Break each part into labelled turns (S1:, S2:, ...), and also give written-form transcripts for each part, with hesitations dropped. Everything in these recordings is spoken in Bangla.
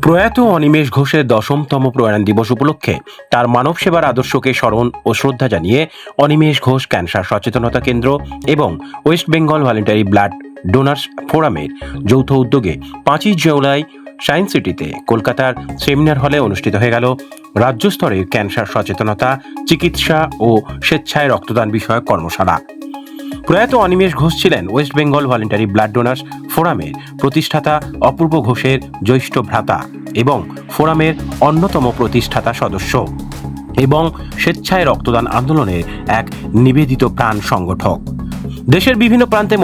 S1: প্রয়াত অনিমেষ ঘোষের ১০তম প্রয়াণ দিবস উপলক্ষে তার মানব সেবার আদর্শকে স্মরণ ও শ্রদ্ধা জানিয়ে অনিমেষ ঘোষ ক্যান্সার সচেতনতা কেন্দ্র এবং West Bengal voluntary blood donors ফোরামের যৌথ উদ্যোগে ৫ই জুলাই সায়েন্স সিটিতে কলকাতার সেমিনার হলে অনুষ্ঠিত হয়ে গেল রাজ্য স্তরের ক্যান্সার সচেতনতা, চিকিৎসা ও স্বেচ্ছায় রক্তদান বিষয়ক কর্মশালা। প্রয়াত অনিমেষ ঘোষ ছিলেন West Bengal voluntary blood donors ফোরামের প্রতিষ্ঠাতা অপূর্ব ঘোষের জ্যৈষ্ঠ ভ্রাতা এবং ফোরামের অন্যতম প্রতিষ্ঠাতা সদস্য এবং স্বেচ্ছায় রক্তদান আন্দোলনের এক নিবেদিত প্রাণ সংগঠক। দেশের বিভিন্ন প্রান্তে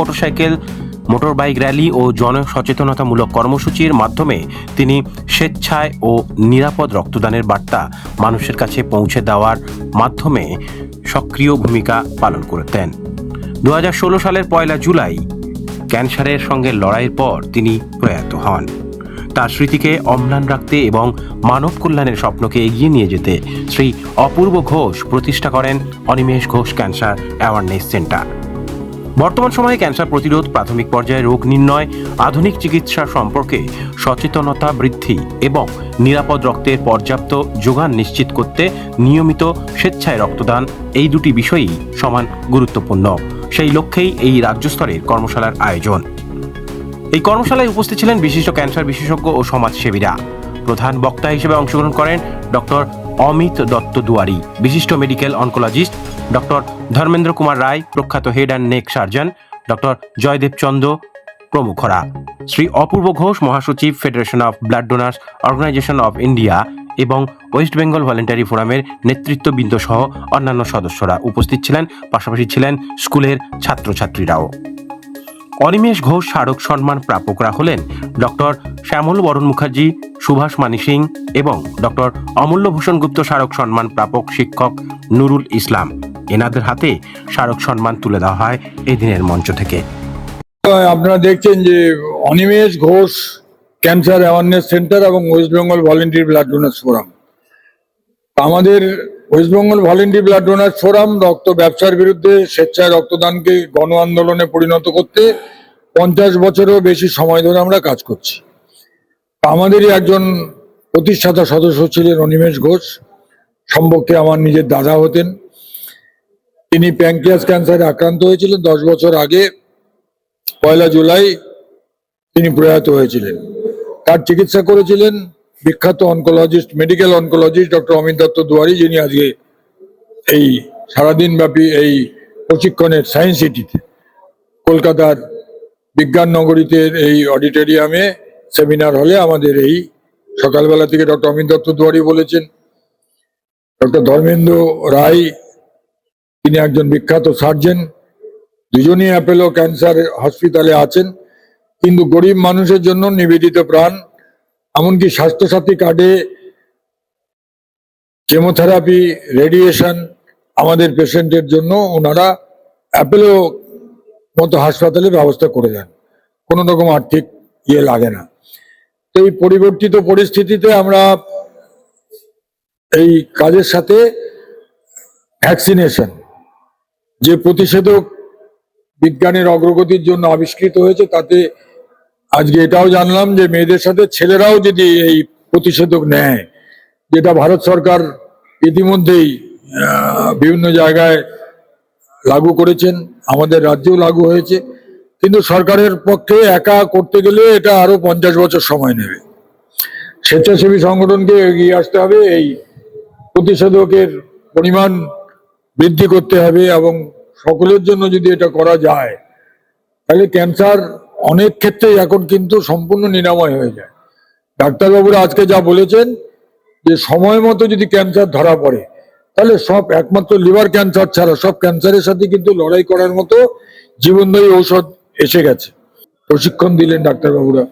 S1: মোটরবাইক র্যালি ও জনসচেতনতামূলক কর্মসূচির মাধ্যমে তিনি স্বেচ্ছায় ও নিরাপদ রক্তদানের বার্তা মানুষের কাছে পৌঁছে দেওয়ার মাধ্যমে সক্রিয় ভূমিকা পালন করতেন। ২০১৬ সালের ১ জুলাই ক্যান্সারের সঙ্গে লড়াইয়ের পর তিনি প্রয়াত হন। তার স্মৃতিকে অম্লান রাখতে এবং মানব কল্যাণের স্বপ্নকে এগিয়ে নিয়ে যেতে শ্রী অপূর্ব ঘোষ প্রতিষ্ঠা করেন Animesh Ghosh cancer awareness centre. বর্তমান সময়ে ক্যান্সার প্রতিরোধ, প্রাথমিক পর্যায়ে রোগ নির্ণয়, আধুনিক চিকিৎসা সম্পর্কে সচেতনতা বৃদ্ধি এবং নিরাপদ রক্তের পর্যাপ্ত যোগান নিশ্চিত করতে নিয়মিত স্বেচ্ছায় রক্তদান এই দুটি বিষয়ই সমান গুরুত্বপূর্ণ। সেই লক্ষ্যেই এই রাজ্য স্তরের কর্মশালার আয়োজন। এই কর্মশালায় উপস্থিত ছিলেন বিশিষ্ট ক্যান্সার বিশেষজ্ঞ ও সমাজসেবীরা। প্রধান বক্তা হিসেবে অংশগ্রহণ করেন ডক্টর অমিত দত্ত দুয়ারি, বিশিষ্ট medical oncologist, doctor Dharmendra Kumar Roy, প্রখ্যাত head and neck surgeon, doctor Joydev Chandra প্রমুখরা। শ্রী অপূর্ব ঘোষ, মহাসচিব, federation of blood donors organization of India এবং ওয়েস্ট বেঙ্গল ভলেন্টারি ফোরামের নেতৃত্ববৃন্দ সহ অন্যান্য সদস্যরা উপস্থিত ছিলেন। পাশাপাশি ছিলেন স্কুলের ছাত্রছাত্রীরাও। অনিমেষ ঘোষ স্মারক সম্মান প্রাপকরা হলেন ডক্টর শ্যামল বরণ মুখার্জি, সুভাষ মানি সিং এবং ডক্টর অমূল্যভূষণ গুপ্ত স্মারক সম্মান প্রাপক শিক্ষক নুরুল ইসলাম। এনাদের হাতে স্মারক সম্মান তুলে দেওয়া হয় এই দিনের মঞ্চ থেকে।
S2: আপনারা দেখছেন যে Animesh Ghosh cancer awareness centre এবং West Bengal voluntary blood donors forum. আমাদের West Bengal voluntary blood donors forum রক্ত ব্যবসার বিরুদ্ধে স্বেচ্ছায় রক্তদানকে গণ আন্দোলনে পরিণত করতে 50 বছরেরও বেশি সময় ধরে আমরা কাজ করছি। আমাদেরই একজন প্রতিষ্ঠাতা সদস্য ছিলেন অনিমেষ ঘোষ, সম্পর্কে আমার নিজের দাদা হতেন। তিনি প্যানক্রিয়াস ক্যান্সারে আক্রান্ত হয়েছিলেন 10 বছর আগে। 1 জুলাই তিনি প্রয়াত হয়েছিলেন। তার চিকিৎসা করেছিলেন বিখ্যাত oncologist, medical oncologist doctor Amit Dutta Duari, যিনি আজকে এই সারাদিন ব্যাপী এই প্রশিক্ষণের সায়েন্স সিটিতে কলকাতার বিজ্ঞান নগরীতে এই অডিটোরিয়ামে সেমিনার হলে আমাদের এই সকালবেলা থেকে ডক্টর অমিত দত্ত দুয়ারি বলেছেন। ডক্টর ধর্মেন্দ্র রায়, তিনি একজন বিখ্যাত সার্জন, দুজনই অ্যাপোলো ক্যান্সার হসপিটালে আছেন, কিন্তু গরিব মানুষের জন্য নিবেদিত প্রাণ। এমনকি স্বাস্থ্যসাথী কার্ডে কেমোথেরাপি, রেডিয়েশন আমাদের পেশেন্টের জন্য ওনারা অ্যাপোলো মতো হাসপাতালে ব্যবস্থা করে দেন, কোনো রকম আর্থিক লাগে না। তো এই পরিবর্তিত পরিস্থিতিতে আমরা এই কাজের সাথে ভ্যাকসিনেশন, যে প্রতিষেধক বিজ্ঞানের অগ্রগতির জন্য আবিষ্কৃত হয়েছে, তাতে আজকে এটাও জানলাম যে মেয়েদের সাথে ছেলেরাও যদি এই প্রতিষেধক নেয়, যেটা ভারত সরকার ইতিমধ্যেই বিভিন্ন জায়গায় লাগু করেছেন, আমাদের রাজ্যেও লাগু হয়েছে, কিন্তু সরকারের পক্ষে একা করতে গেলে এটা আরো 50 বছর সময় নেবে। স্বেচ্ছাসেবী সংগঠনকে এগিয়ে আসতে হবে, এই প্রতিষেধকের পরিমাণ বৃদ্ধি করতে হবে এবং সকলের জন্য যদি এটা করা যায় তাহলে ক্যান্সার অনেক ক্ষেত্রেই এখন কিন্তু সম্পূর্ণ নিরাময় হয়ে যায়। ডাক্তারবাবুরা আজকে যা বলেছেন যে সময় মতো যদি ক্যান্সার ধরা পড়ে তাহলে সব, একমাত্র লিভার ক্যান্সার ছাড়া সব ক্যান্সারের সাথে কিন্তু লড়াই করার মতো জীবনদায়ী ঔষধ এসে গেছে। প্রশিক্ষণ দিলেন ডাক্তারবাবুরা।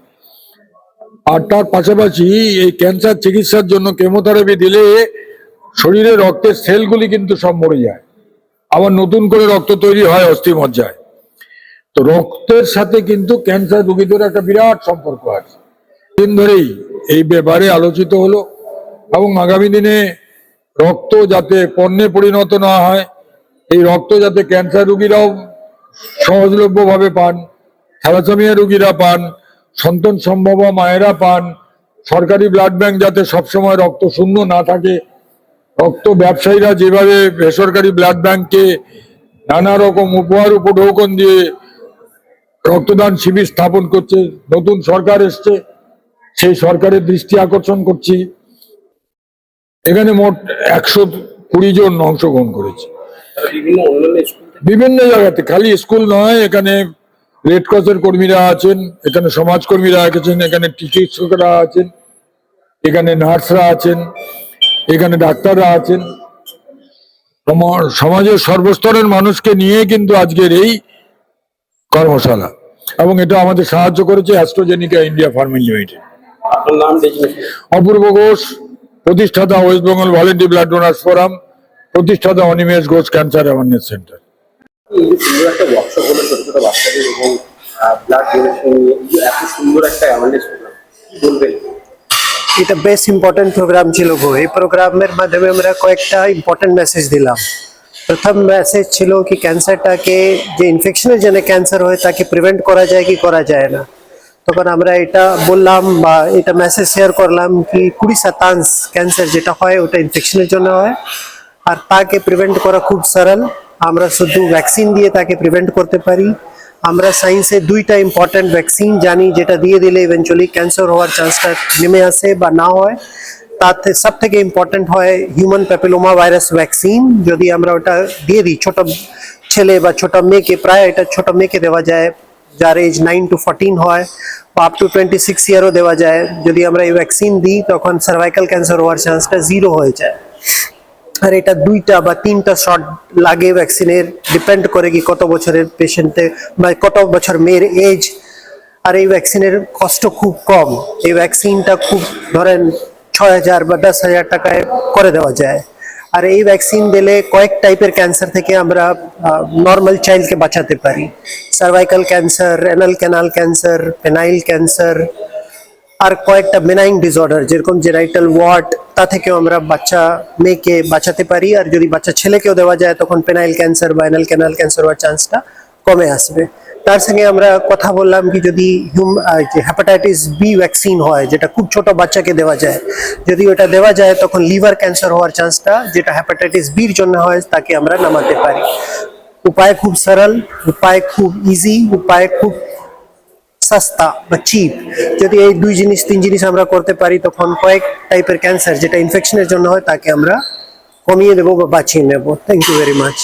S2: আর তার পাশাপাশি এই ক্যান্সার চিকিৎসার জন্য কেমোথেরাপি দিলে শরীরে রক্তের সেলগুলি কিন্তু সব মরে যায়, আবার নতুন করে রক্ত তৈরি হয় অস্থিমজ্জায়। তো রক্তের সাথে কিন্তু ক্যান্সার রোগীদের একটা বিরাট সম্পর্ক আছে। দিন ধরেই এই ব্যাপারে আলোচিত হলো এবং আগামী দিনে রক্ত যাতে পণ্যে পরিণত না হয়, এই রক্ত যাতে ক্যান্সার রোগীরাও সহজলভ্যভাবে পান, থ্যালাসেমিয়া রোগীরা পান, সন্তান সম্ভবা মায়েরা পান, সরকারি ব্লাড ব্যাংক যাতে সবসময় রক্ত শূন্য না থাকে, রক্ত ব্যবসায়ীরা যেভাবে বেসরকারি ব্লাড ব্যাংকে নানা রকম উপহার উপঢৌকন দিয়ে রক্তদান শিবির স্থাপন করছে, নতুন সরকার এসছে, সেই সরকারের দৃষ্টি আকর্ষণ করছি। এখানে মোট 120 জন অংশগ্রহণ করেছে বিভিন্ন জায়গাতে, খালি স্কুল নয়, এখানে রেড ক্রসের কর্মীরা আছেন, এখানে সমাজকর্মীরা আছেন, এখানে চিকিৎসকরা আছেন, এখানে নার্সরা আছেন, এখানে ডাক্তাররা আছেন। সমাজের সর্বস্তরের মানুষকে নিয়ে কিন্তু আজকের এই কর্মশালা, এবং এটা আমাদের সাহায্য করেছে অ্যাস্ট্রাজেনিকা ইন্ডিয়া ফার্মিং লিমিটেড।
S3: আপনার নাম?
S2: অপূর্ব ঘোষ, প্রতিষ্ঠাতা West Bengal volunteer blood donors forum, প্রতিষ্ঠাতা Animesh Ghosh cancer awareness centre.
S3: এই যে সুন্দর একটা ওয়ার্কশপ হলো ছোট ছোট বাচ্চাদের এবং ব্লাড ডোনেশন নিয়ে, এই যে এত সুন্দর একটা অ্যাওয়ারনেস প্রোগ্রাম, কি বলবেন?
S4: এটা বেশ ইম্পর্টেন্ট প্রোগ্রাম ছিল গো। এই প্রোগ্রামের মাধ্যমে আমরা কয়েকটা ইম্পর্টেন্ট মেসেজ দিলাম। প্রথম মেসেজ ছিল কি ক্যান্সারটাকে, যে ইনফেকশনের জন্য ক্যান্সার হয় তাকে প্রিভেন্ট করা যায় কি করা যায় না। তখন আমরা এটা বললাম বা এটা মেসেজ শেয়ার করলাম কি 20% ক্যান্সার যেটা হয় ওটা ইনফেকশনের জন্য হয়, আর তাকে প্রিভেন্ট করা খুব সরল। আমরা শুধু ভ্যাকসিন দিয়ে তাকে প্রিভেন্ট করতে পারি। আমরা সায়েন্সে দুইটা ইম্পর্টেন্ট ভ্যাকসিন জানি যেটা দিয়ে দিলে ইভেনচুয়ালি ক্যান্সার হওয়ার চান্সটা নেমে আসে বা না হয়। তাতে সব থেকে ইম্পর্টেন্ট হয় হিউম্যান প্যাপিলোমা ভাইরাস ভ্যাকসিন। যদি আমরা ওটা দিয়ে দিই ছোট ছেলে বা ছোট মেয়েকে, প্রায় এটা ছোট মেয়েকে দেওয়া যায় যার এজ 9 to 14 হয়, বা আপ টু 26 ইয়ারও দেওয়া যায়। যদি আমরা এই ভ্যাকসিন দিই তখন সার্ভাইকাল ক্যান্সার হওয়ার চান্সটা 0 হয়ে যায়। আর এটা 2টা বা 3টা শট লাগে ভ্যাকসিনের, ডিপেন্ড করে কি কত বছরের পেশেন্টে বা কত বছর মেয়ের এজ। আর এই ভ্যাকসিনের কষ্ট খুব কম। এই ভ্যাকসিনটা খুব ধরেন 6,000 বা 10,000 টাকায় করে দেওয়া যায়। আর এই ভ্যাকসিন দিলে কয়েক টাইপের ক্যান্সার থেকে আমরা নর্মাল চাইল্ডকে বাঁচাতে পারি। Cervical cancer, anal canal cancer, penile cancer, আর কয়েকটা বেনাইন ডিসঅর্ডার যেরকম জেনাইটাল ওয়ার্ট, তা থেকেও আমরা বাচ্চা মেয়েকে বাঁচাতে পারি। আর যদি বাচ্চা ছেলেকেও দেওয়া যায় তখন পেনাইল ক্যান্সার বা অ্যানাল ক্যানাল ক্যান্সার হওয়ার চান্সটা কমে আসবে। তার সঙ্গে আমরা কথা বললাম কি যদি হেপাটাইটিস বি ভ্যাকসিন হয় যেটা খুব ছোট বাচ্চাকে দেওয়া যায়, যদি ওটা দেওয়া যায় তখন লিভার ক্যান্সার হওয়ার চান্সটা যেটা হেপাটাইটিস বির জন্য হয় তাকে আমরা নামাতে পারি। উপায় খুব সরল, উপায় খুব ইজি, উপায় খুব সস্তা বা চিপ। যদি এই 2 জিনিস 3 জিনিস আমরা করতে পারি তখন কয়েক টাইপের ক্যান্সার যেটা ইনফেকশনের জন্য হয় তাকে আমরা কমিয়ে দেবো বা বাঁচিয়ে নেব। Thank you very much.